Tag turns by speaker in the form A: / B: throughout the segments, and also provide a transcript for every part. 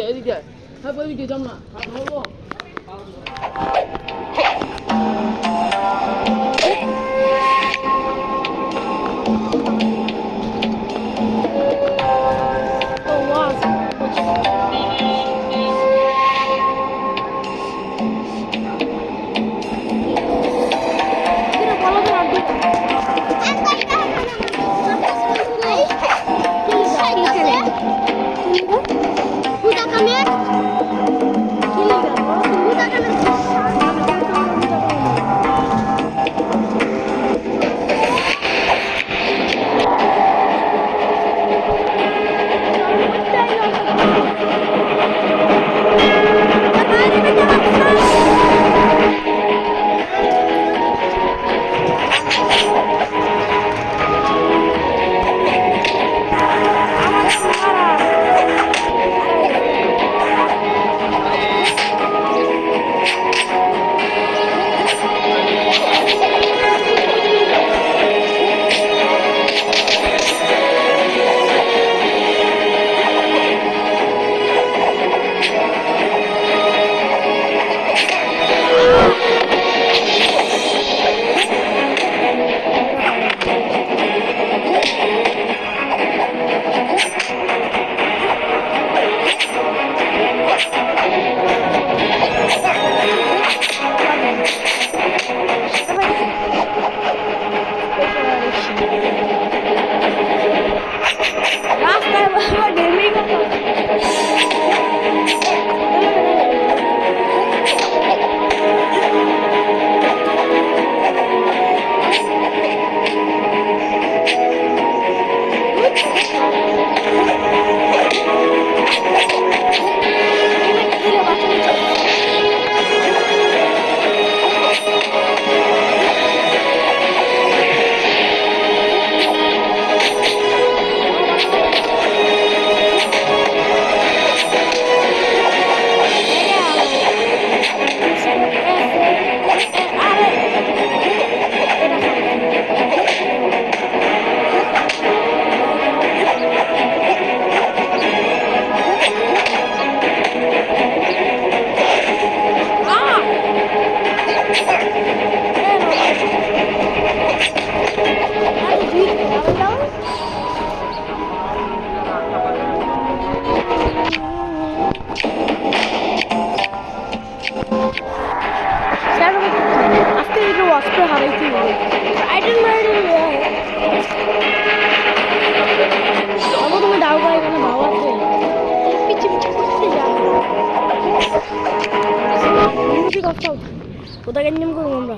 A: এদিকে হ্যাঁ বলি কি যাম না হলো
B: কোথায় নিয়ম করবো আমরা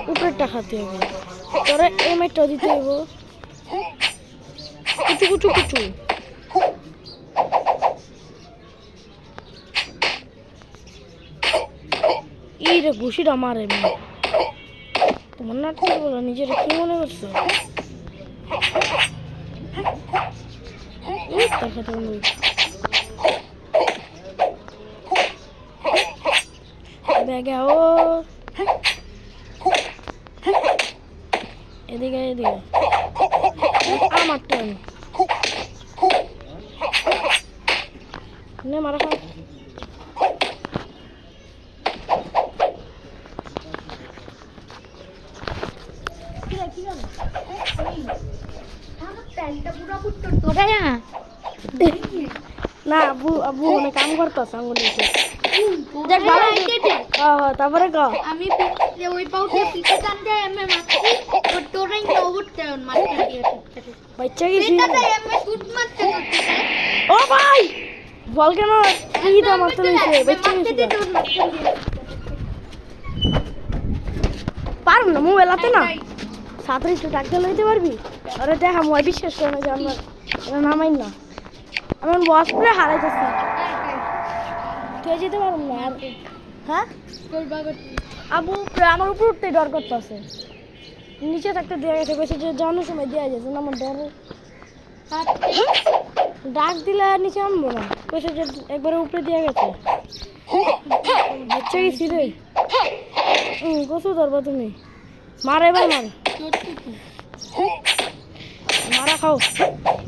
B: উপরেরটা খাতে হবে তোরা এই মাইটটা দিতে হইব কুচু কুচু কুচু এই রে ঘুষিটা মারে তোমার নাটক বলো নিজের কি মনে করছো ব্যাগে ও এদিকে এদিকে আমার টান নে মারা খা না আবু আবু অনেক কাম করতেছে আঙুল তারপরে
C: আমি ওই পাউতে পিঠে টানতে এমএ মারছি তো তোরাই না উঠতে মারতে দিয়ে
B: বাচ্চা গেছি
C: এটা এমএ শুট মারতে করতে
B: ও ভাই বল কেন এইটা মারতে লইছে বাচ্চা গেছি পারব না মোবাইল আছে না সাথে একটু ডাক্তার লইতে পারবি আরে দেখা মই বিশ্বাস করে না যে আমার এটা নামাই না আমি বস করে হারাইতেছি কে যেতে পারব না আর হ্যাঁ আবু আমার উপর উঠতে ডর করতেছে নিচে থাকতে দেওয়া গেছে কইছে যে জানার সময় দেওয়া গেছে না আমার ডর ডাক দিলে আর নিচে আনবো না কইছে যে একবারে উপরে দেওয়া গেছে বাচ্চা গেছি রে গোসু ধরবা তুমি মার এবার মার মারা খাও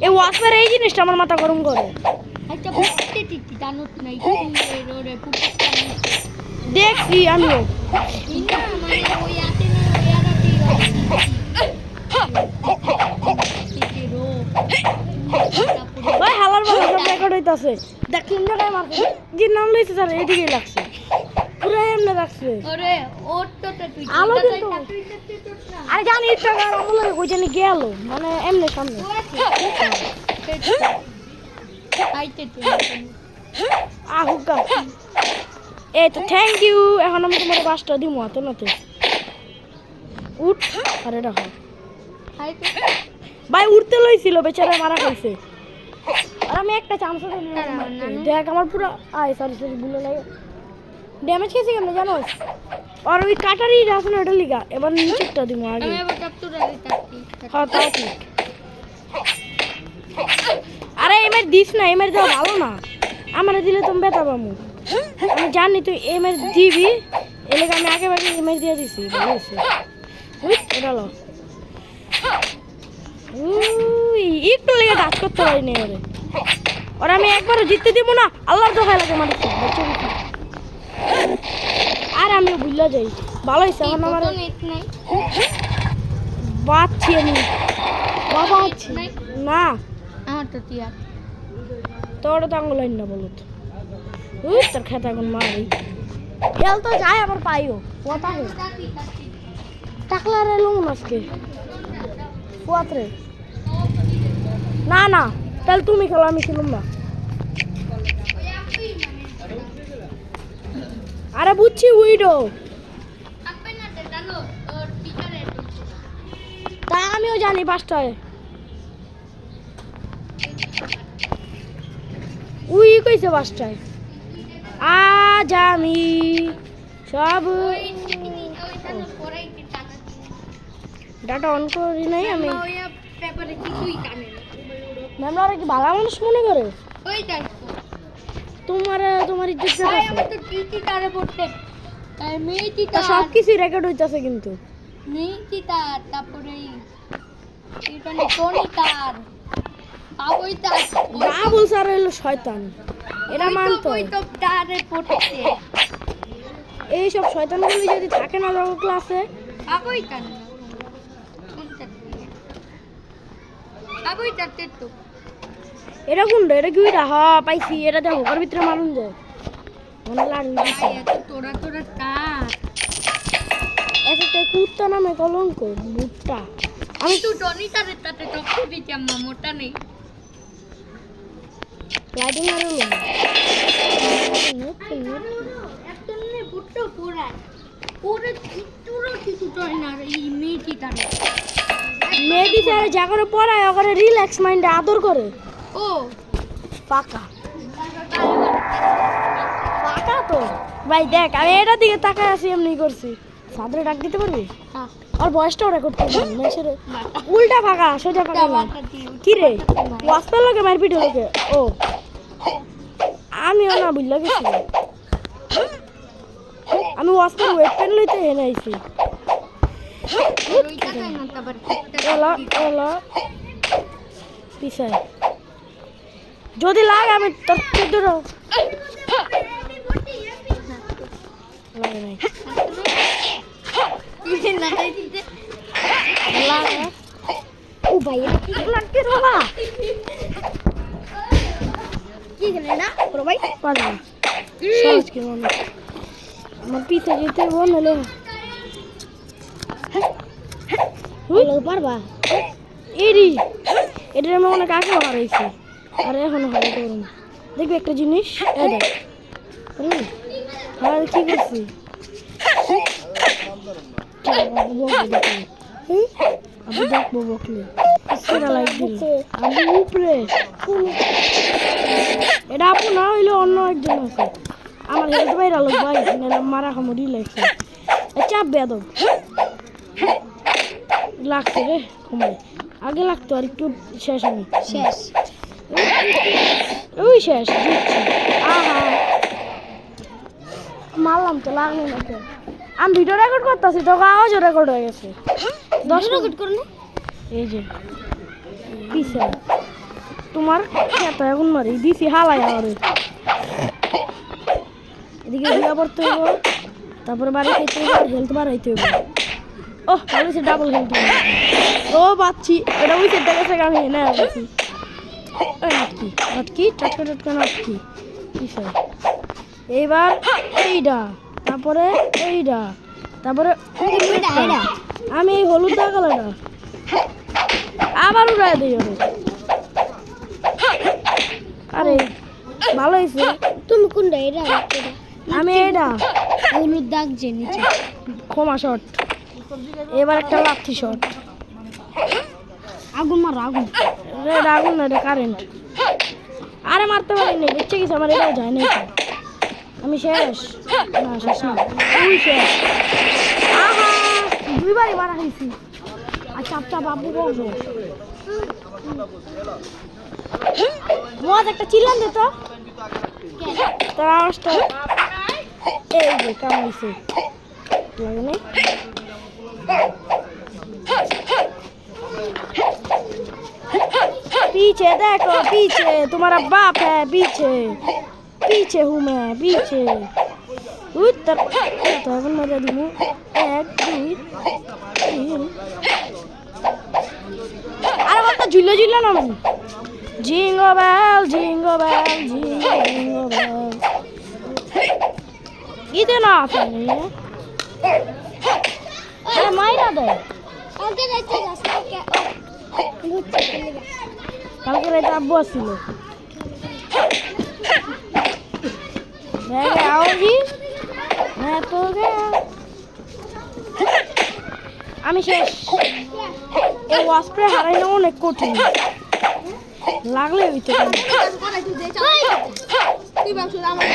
B: এই ওয়াসপের এই জিনিসটা আমার মাথা গরম করে
C: আচ্ছা বুঝতে টিটি জানুত নাই এই রোডে পুটটা
B: দেখছি আমিও
C: ইনা মানে ওই আতে না ওই আরাটি টিটি রো
B: ভাই হালার বলা সব রেকর্ড হইতাছে দেখুন না গায় মারছে যে নাম লইছে স্যার এদিকে লাগছে পুরো এমনে রাখছে
C: ওরে ওর তো তুই
B: আলো কিন্তু আরে জানি টাকা আমলে কই জানি গেল মানে এমনে সামনে
C: আইতে তুই
B: আহুকা এই তো থ্যাংক ইউ এখন আমি তোমার 5টা দিমু হাতে নাতে উঠ আরে দেখো
C: আইতে
B: ভাই উঠতে লইছিল বেচারা মারা খাইছে আর আমি একটা চান্স দেখ আমার পুরো আয় সরি ভুলে লাগে ড্যামেজ খেয়েছি কেন জানো আর ওই কাটারি আছে না ওটা লিগা এবার নিচেরটা দিমু আগে
C: আমি আবার ক্যাপচার দিতাছি
B: হ্যাঁ তাও ঠিক আরে এমআর দিস না এমআর দাও ভালো না আমার দিলে তুমি বেতা পামু আমি জানি তুই এমআর দিবি এলাকা আমি আগে ভাগে এমআর দিয়ে দিছি ভালো হয়েছে এটা লো একটু লেগে কাজ করতে পারিনি ওরে ওরা আমি একবারও জিততে দিব না আল্লাহর দোহাই লাগে মানে আর আমি ভুলে যাই ভালো হয়েছে এখন আমার
C: নেট নাই
B: বাচ্ছি আমি বাবা আছি না
C: আমার তো তিয়া
B: তোর তো আঙুল না বলো তো তোর খেতে এখন মারি খেল তো যায় আবার পাইও কথা টাকলা রে লুন আজকে ফুয়াতরে না না তাহলে তুমি খেলো আমি খেলুম না আরে বুঝছি উইডো
C: আপনি না জানো ওর টিচারে
B: তা আমিও জানি 5টায় উই কইছে 5টায় আজ আমি সব
C: ওই জানো পড়াই কি টাকা
B: ডাটা অন করি নাই আমি
C: ওই পেপারে কিছুই কানে না
B: ম্যাম ওরা কি ভালো মানুষ মনে করে
C: ওই দেখ
B: তোমার ইজ্জত
C: ভাই
B: আছে
C: আমার তো টিটি তারে পড়তে তাই মেয়েটি
B: তা সব কিছু রেকর্ড হইতাছে কিন্তু
C: মেয়েটি তার তারপরে এটা টনি তার বাবুই তার
B: বাবুল স্যার হইলো শয়তান এটা মানতো
C: ওই তো তারে পড়তে
B: এইসব শয়তানগুলি যদি থাকে না যখন ক্লাসে
C: বাবুই তার বাবুই তার তো
B: এটা কোনটা এটা কি ওইটা হ্যাঁ পাইছি এটা দেখো ওর ভিতরে মারুন যায় মনে লাগবে
C: ভাই এত তোরা তোরা কার
B: একটা কুত্তা নামে কলঙ্ক বুটটা
C: আমি তো টনি তারে তাতে টপকে দিচ্ছি আম্মা মোটা নেই
B: লাইটিং আর হলো
C: একদমই বুটটা পড়ায় পরে চিত্তুরও কিছু টয় না এই মেয়েটি তারে
B: মেয়েটি স্যার যা করে পড়ায় ওখানে রিল্যাক্স মাইন্ডে আদর করে
C: ও
B: পাকা পাকা তো ভাই দেখ আমি এটার দিকে তাকায় আছি এমনি করছি সাদরে ডাক দিতে পারবি
C: হ্যাঁ
B: আর বয়সটাও রেকর্ড করবি মেসের উল্টা ফাঁকা সোজা ফাঁকা না কি রে ওয়াসপের লোকে মারপিট লোকে ও আমিও না বুঝলা গেছি আমি ওয়াসপের ওয়েট পেন লইতে এনে আইছি
C: ওইটা তাই না তারপর
B: এলা এলা পিছায় যদি লাগে আমি তোর ধরো লাগে নাই লাগে ও ভাই কি লাগতে বাবা
C: কি গেলে না
B: বড় ভাই পারবা সহজ কি মনে আমার পিছে যেতে বললে হলো পারবা এরি এটার আমি অনেক আগে হারাইছি আর এখনো হারাইতে পারবো না দেখবি একটা জিনিস এ দেখ আর কি করছি আমি দেখবো বকলে সেটা লাইক দিল আমি উপরে এটা আপু না হইলে অন্য একজন আছে আমার হেলথ বাইরে লোক ভাই মারা খামো রিল্যাক্স চাপ বেদব লাগছে রে কমাই আগে লাগতো আর একটু শেষ আমি
C: শেষ
B: ওই শেষ দিচ্ছি আহা মারলাম তো লাগলো না তো আমি ভিডিও রেকর্ড করতেছি তোকে আওয়াজও রেকর্ড হয়ে গেছে 10 রেকর্ড করুন এই যে পিছে তোমার খেতে এখন মারি দিছি হালাই আরে এদিকে হিলা পড়তে হইব তারপরে বাড়ি খাইতে হইব আর হেলথ বাড়াইতে হইব ও ভালো হয়েছে ডাবল হেলথ ও পাচ্ছি এটা ওই সেটটা গেছে আমি না পাচ্ছি নাটকি নাটকি টাটকা টাটকা নাটকি পিছে এইবার এইটা তারপরে এইটা তারপরে আমি এই হলুদ দাগালাটা আবার উড়াই দিই ওরে আরে ভালো হয়েছে
C: তুমি কোনটা এটা
B: আমি এটা
C: হলুদ দাগ যে নিচে
B: ক্ষমা শট এবার একটা লাথি শট
C: আগুন মার আগুন
B: এটা আগুন না এটা কারেন্ট আরে মারতে পারিনি বেঁচে গেছে আমার এটাও যায় না এটা। আমি শেষ না শেষ না তুই শেষ আহা দুইবারই মারা খাইছি আর চাপ চাপ আব্বু বলবো মজ একটা চিল্লান দে তো তোর আওয়াজটা এই যে কামাইছে লাগে নাই पीछे देखो पीछे तुम्हारा बाप है पीछे पीछे हूँ मैं पीछे उत्तर तो अपन मजा दूँ एक दो तीन अरे वो तो झूलो झूलो ना मन जिंगो बेल जिंगो बेल इधर ना आता नहीं है अरे मायरा दे
C: আগে যাইতে যাস না কে ঘুরতে চলে যা
B: কালকে রাতে আব্বু আসছিল मैं आऊंगी मैं तो गया আমি শেষ এই ওয়াসপ্রে হারাইনো অনেক কঠিন লাগলে হইতে পারে
C: তুই বাক্স আমার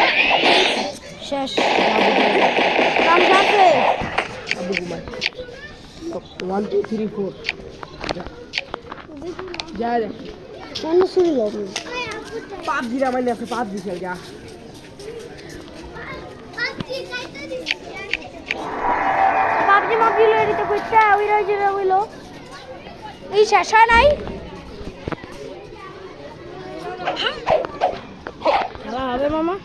B: শেষ কাম যাচ্ছে
A: 1 2 3 4 যা রে
B: কেন শুরু লাগবে
A: পাঁচ দিরা মানে আছে পাঁচ দিছে যা
B: পাবজি মাপি লই দিতে কইতা ওই রইজে হইলো এই শেষ হয় নাই খেলা হবে মামা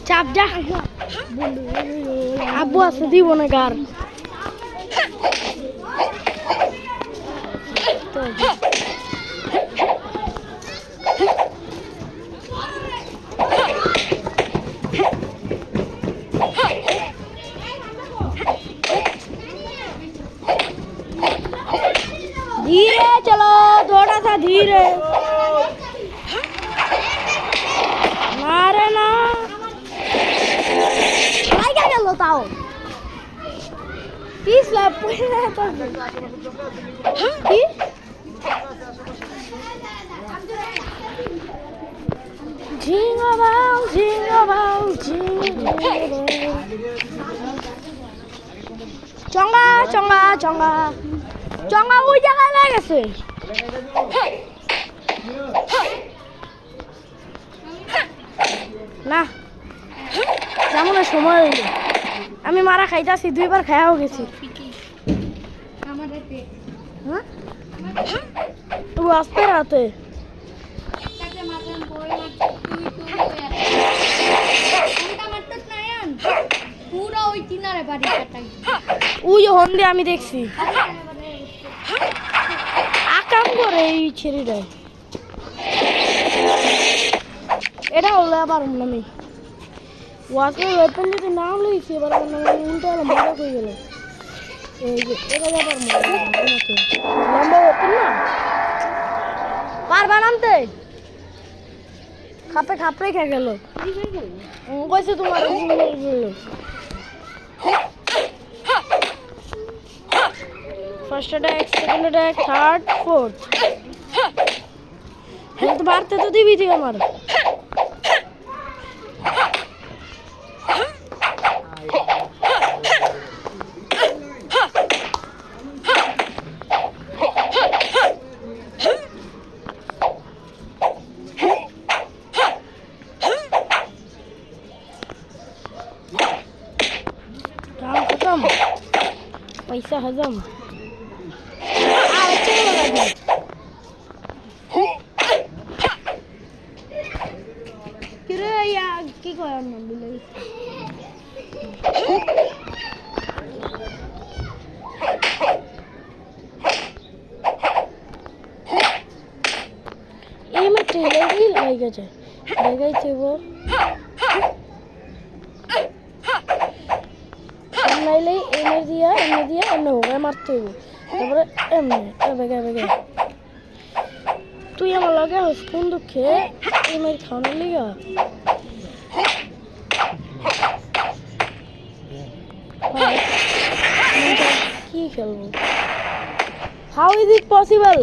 B: চাপ যা আব্বু আছে দিব না গার धीरे चलो थोड़ा सा धीरे मारे ना क्या कर लो ताओ 30 लाख पहले तो Jingle bell, jingle bell, jingle bell. Chonga, chonga, chonga. Chonga ওই জায়গায় লাগেছে না যেমন সময় হইল আমি মারা খাইতাছি দুইবার খাইয়াও গেছি হ্যাঁ ও আসতে রাতে
C: পুরো ওই কিনারে বাড়ি কাটাই
B: ওই হন্দে আমি দেখছি আকাম করে এই ছেড়েটাই এটা হলো আবার আমি ওয়াসের ওয়েপন যদি নাম লইছি এবার উল্টা হলো মারা হয়ে গেল এই যে এটা আবার লম্বা ওয়েপন না পারবা নামতে খাপে খাপড়ে খেয়ে গেল কইছে তোমার first attack second attack third fourth তো বাড়তে তো দিবি তুই আমার। काम खत्म, पैसा हजम। কিরে ইয়া কি কয় না বলে এই মে ট্রেলারই লাগাইছে লাগাইছে वो নাইলে এনে দিয়া এনে হোগা মারতে হইব তারপরে এমনি বেগে বেগে তুই আমার লগে কোন দুঃখে এমের খাওয়ানোর লিগা কি খেলবো হাউ ইজ ইট পসিবল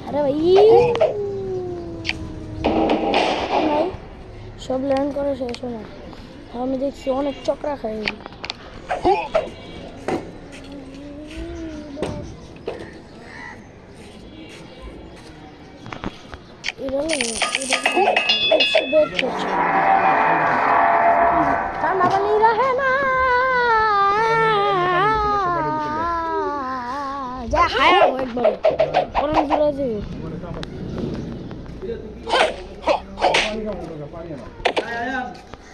B: আরে ভাই নাই সব ল্যান্ড করে শেষ হয় না আমি দেখছি অনেক চক্রা খাই ঠান্ডা পানি রাখে না যা খায় একবার অনেক দূরে যাবে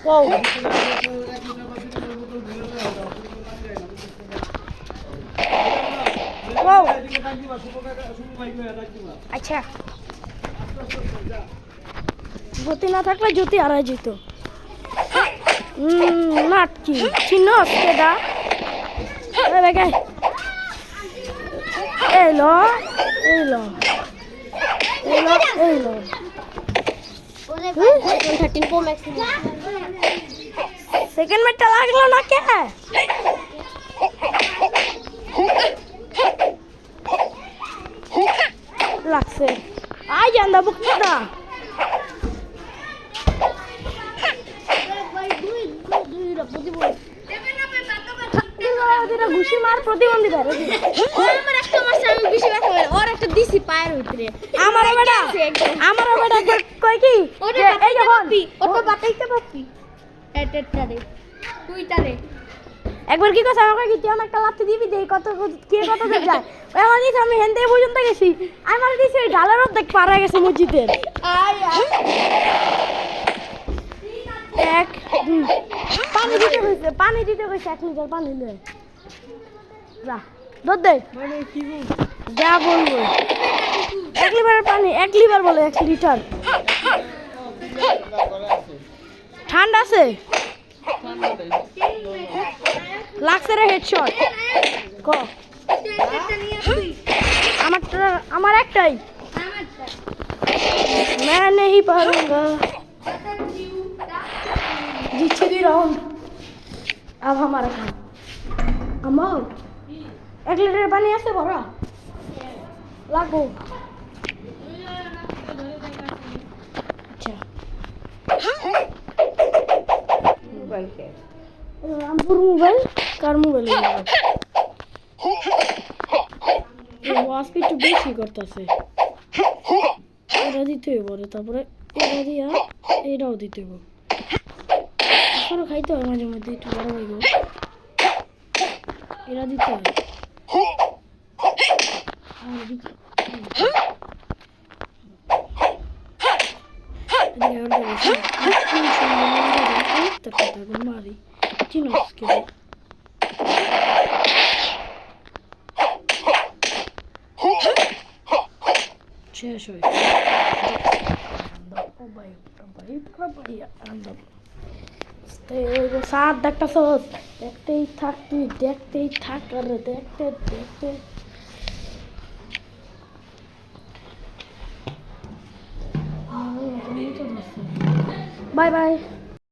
B: Wow. Wow. আচ্ছা জ্যোতি না থাকলে জ্যোতি হারাই যেত নাটকি চিনস কেডা এলো এলো এলো এলো 13 Pro Max সেকেন্ড মেটটা লাগলো না কে লাগছে আই জানদা বুকটা ঘুষি মার প্রতিবন্ধী ধরে আমার একটা মারছে আমি বেশি ব্যথা হয় ওর একটা দিছি পায়ের ভিতরে আমার বেটা কই কি এই যে হন ওটা বাতাইতে পারবি এটারে তুই তারে একবার কি কইছ আমাকে কি তুই আমাকে একটা লাথি দিবি দেই কত কে কত দূর যায় ওই আমার দিছ আমি হেনতে পর্যন্ত গেছি আমার দিছি ওই ঢালার অর্ধেক পার হয়ে গেছে মসজিদের এক দুই পানি দিতে কইছে 1 লিটার পানি লয় যা দুধ দে মানে কি যা বলবো 1 লিটার পানি 1 লিটার বলে 1 লিটার ঠান্ডা আছে লাগছে রে হেডশট ক আমার একটাই मैं नहीं पारूंगा जीत भी राउंड अब हमारा काम अमाउ 1 লিটার পানি আছে ভরা লাগবো আচ্ছা মোবাইল কে রামপুর মোবাইল কার মোবাইল ওয়াসপি একটু বেশি করতেছে এটা দিতে হবে তারপরে এটা দিয়া এটাও দিতে হবে এখনো খাইতে হয় মাঝে মধ্যে একটু বড় হয়ে গেল এরা দিতে হয় মারি চিনস্কে শেষ হয় সাত ডাক্তার সহজ দেখতেই থাক তুই দেখতেই থাক আর দেখতে দেখতে বাই বাই।